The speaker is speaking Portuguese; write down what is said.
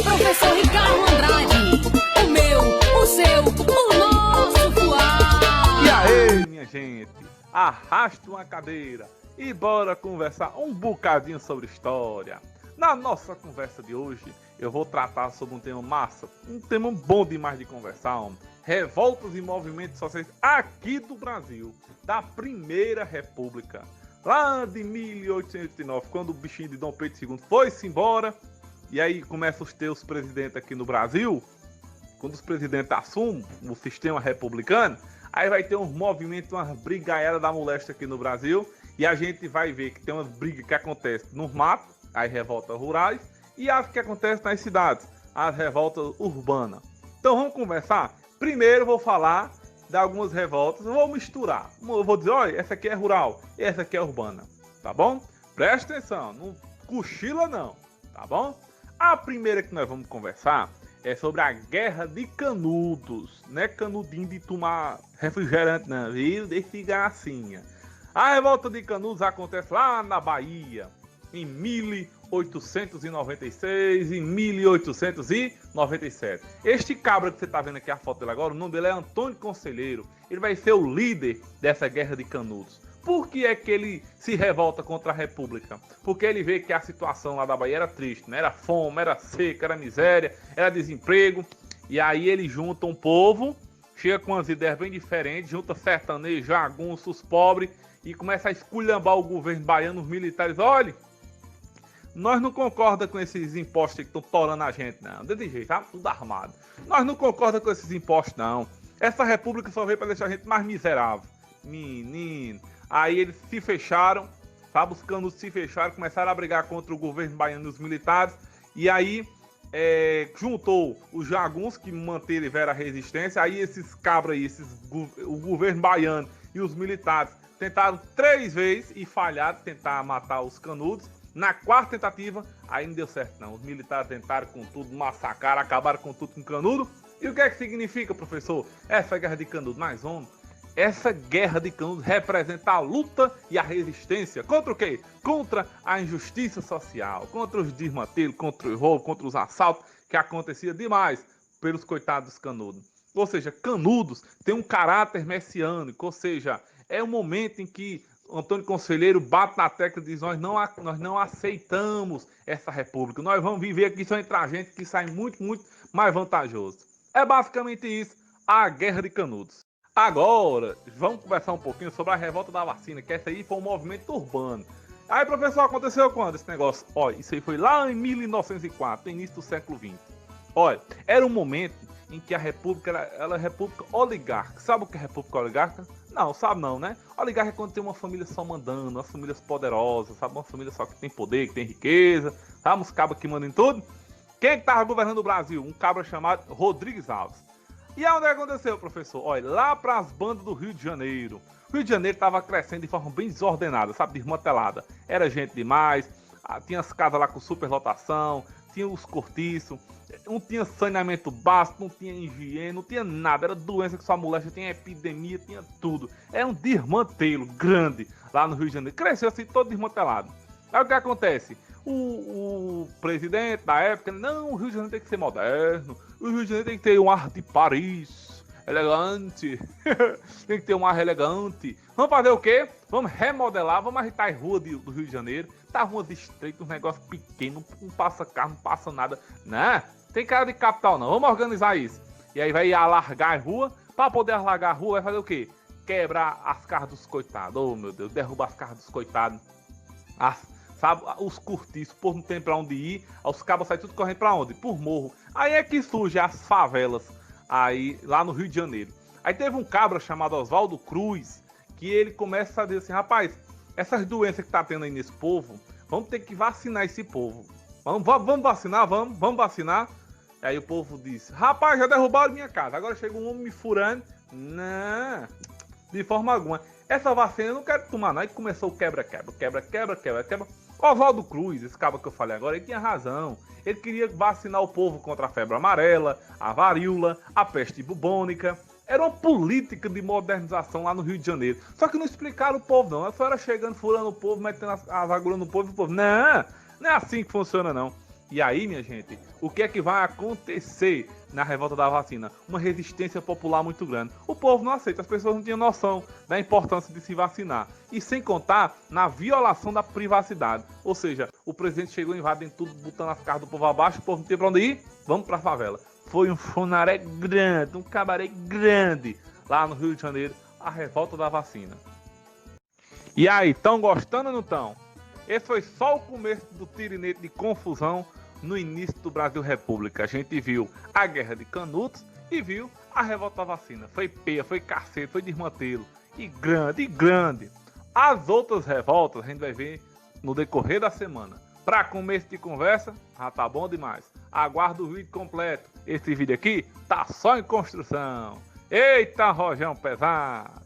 Professor Ricardo Andrade, o meu, o seu, o nosso voar. E aí, minha gente, arrasta uma cadeira e bora conversar um bocadinho sobre história. Na nossa conversa de hoje, eu vou tratar sobre um tema massa, um tema bom demais de conversar, homem. Revoltas e movimentos sociais aqui do Brasil, da Primeira República. Lá de 1889, quando o bichinho de Dom Pedro II foi-se embora, e aí começam os teus presidentes aqui no Brasil, quando os presidentes assumem o sistema republicano, aí vai ter uns movimentos, umas brigaiadas da moléstia aqui no Brasil, e a gente vai ver que tem umas brigas que acontecem nos matos, as revoltas rurais, e as que acontecem nas cidades, as revoltas urbanas. Então vamos conversar? Primeiro eu vou falar de algumas revoltas, eu vou misturar. Eu vou dizer, olha, essa aqui é rural, essa aqui é urbana, tá bom? Presta atenção, não cochila não, tá bom? A primeira que nós vamos conversar é sobre a Guerra de Canudos. Não é canudinho de tomar refrigerante não, viu? Deixa gracinha. A revolta de Canudos acontece lá na Bahia, em 1896 e 1897. Este cabra que você está vendo aqui a foto dele agora, o nome dele é Antônio Conselheiro. Ele vai ser o líder dessa Guerra de Canudos. Por que é que ele se revolta contra a República? Porque ele vê que a situação lá da Bahia era triste, né? Era fome, era seca, era miséria, era desemprego. E aí ele junta um povo, chega com umas ideias bem diferentes, junta sertanejo, jagunços, pobres, e começa a esculhambar o governo baiano, os militares. Olha, nós não concordamos com esses impostos que estão torando a gente, não. Desse jeito, tá? Tudo armado. Nós não concordamos com esses impostos, não. Essa república só veio para deixar a gente mais miserável. Menino. Aí eles se fecharam, sabe? Os canudos se fecharam, começaram a brigar contra o governo baiano e os militares. E aí juntou os jagunços que mantiveram a resistência. Aí esses cabras aí, o governo baiano e os militares tentaram 3 vezes e falharam, tentar matar os canudos. Na quarta tentativa, aí não deu certo não. Os militares tentaram com tudo, massacraram, acabaram com tudo com canudo. E o que é que significa, professor? Essa guerra de canudo, mais homem. Essa guerra de canudos representa a luta e a resistência contra o quê? Contra a injustiça social, contra os desmantelos, contra os roubos, contra os assaltos que acontecia demais pelos coitados dos canudos. Ou seja, canudos têm um caráter messiânico, ou seja, é o momento em que Antônio Conselheiro bate na tecla e diz: nós não aceitamos essa república, nós vamos viver aqui só entre a gente que sai muito, muito mais vantajoso. É basicamente isso, a Guerra de Canudos. Agora, vamos conversar um pouquinho sobre a revolta da vacina, que essa aí foi um movimento urbano. Aí, professor, aconteceu quando esse negócio? Olha, isso aí foi lá em 1904, início do século XX. Olha, era um momento em que a república era a república oligarca. Sabe o que é república oligarca? Não, sabe não, né? Oligarca é quando tem uma família só mandando, umas famílias poderosas, sabe? Uma família só que tem poder, que tem riqueza, sabe? Uns cabras que mandam em tudo. Quem é que estava governando o Brasil? Um cabra chamado Rodrigues Alves. E onde aconteceu, professor? Olha, lá para as bandas do Rio de Janeiro. O Rio de Janeiro estava crescendo de forma bem desordenada, sabe? Desmantelada. Era gente demais, tinha as casas lá com superlotação, tinha os cortiços, não tinha saneamento básico, não tinha higiene, não tinha nada. Era doença que só molesta, tinha epidemia, tinha tudo. Era um desmantelo grande lá no Rio de Janeiro. Cresceu assim, todo desmantelado. Aí o que acontece? O presidente da época, não, o Rio de Janeiro tem que ser moderno, o Rio de Janeiro tem que ter um ar de Paris, elegante, tem que ter um ar elegante. Vamos fazer o quê? Vamos remodelar, vamos agitar as ruas do Rio de Janeiro, tá ruas estreitas, um negócio pequeno, não passa carro, não passa nada, né? Tem cara de capital não, vamos organizar isso. E aí vai alargar a rua, para poder alargar a rua vai fazer o quê? Quebrar as carros dos coitados, oh meu Deus, derrubar as carros dos coitados, sabe, os cortiços, por não tem pra onde ir, os cabos saem tudo correndo pra onde? Por morro. Aí é que surgem as favelas, aí lá no Rio de Janeiro. Aí teve um cabra chamado Oswaldo Cruz, que ele começa a dizer assim: rapaz, essas doenças que tá tendo aí nesse povo, vamos ter que vacinar esse povo. Vamos vacinar, vamos vacinar. Aí o povo disse: rapaz, já derrubaram minha casa, agora chega um homem me furando. Não, de forma alguma. Essa vacina eu não quero tomar não. Aí começou o quebra-quebra. Oswaldo Cruz, esse cara que eu falei agora, ele tinha razão. Ele queria vacinar o povo contra a febre amarela, a varíola, a peste bubônica. Era uma política de modernização lá no Rio de Janeiro. Só que não explicaram o povo não. Ela só era chegando, furando o povo, metendo as agulhas no povo e o povo: não é assim que funciona não. E aí, minha gente, o que é que vai acontecer na revolta da vacina? Uma resistência popular muito grande. O povo não aceita, as pessoas não tinham noção da importância de se vacinar. E sem contar na violação da privacidade. Ou seja, o presidente chegou invadindo tudo, botando as cartas do povo abaixo, o povo não tem pra onde ir, vamos pra favela. Foi um funaré grande, um cabaré grande lá no Rio de Janeiro, a revolta da vacina. E aí, estão gostando ou não estão? Esse foi só o começo do tirinete de confusão no início do Brasil República. A gente viu a guerra de Canutos e viu a revolta da vacina. Foi peia, foi cacete, foi desmantelo. E grande, e grande. As outras revoltas a gente vai ver no decorrer da semana. Para começo de conversa, já tá bom demais. Aguardo o vídeo completo. Esse vídeo aqui tá só em construção. Eita, rojão pesado!